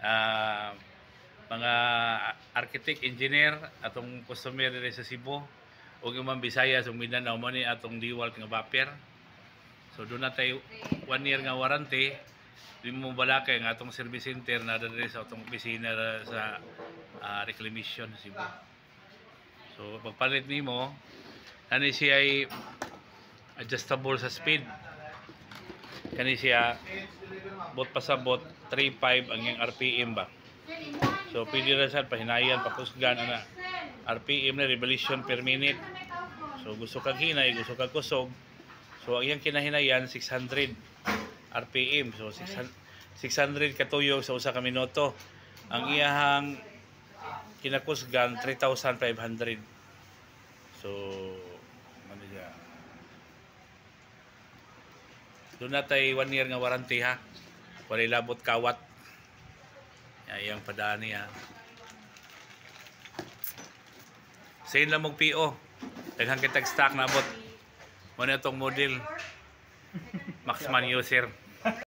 ah, mga architect, engineer atong customer diri sa Cebu ug yung mga Bisaya sa Mindanao mo ni atong DeWalt nga bumper. So doon na tayo 1 year nga warranty. Di mo balakay nga atong service center na diri sa atong opisina sa reclamation sa Cebu. So pagpalit nimo ani siya ay adjustable sa speed. Kani siya bot pasabot 3.5 ang yung RPM ba. So pwede ra sad pahinayan pakusgan ana RPM na revolution per minute. So gusto kag hinay, gusto kag kusog. So ang iyang kinahinayan 600 RPM. So 600 katuyog sa usa ka minuto. Ang iyahang kinakusgan 3,500. So ano siya? Doon natay 1 year nga warranty ha. Walay labot kawat. Ayang padaan niya. Same lang mong PO. Daghang kitag stock na abot. Muna itong model. Maxman user.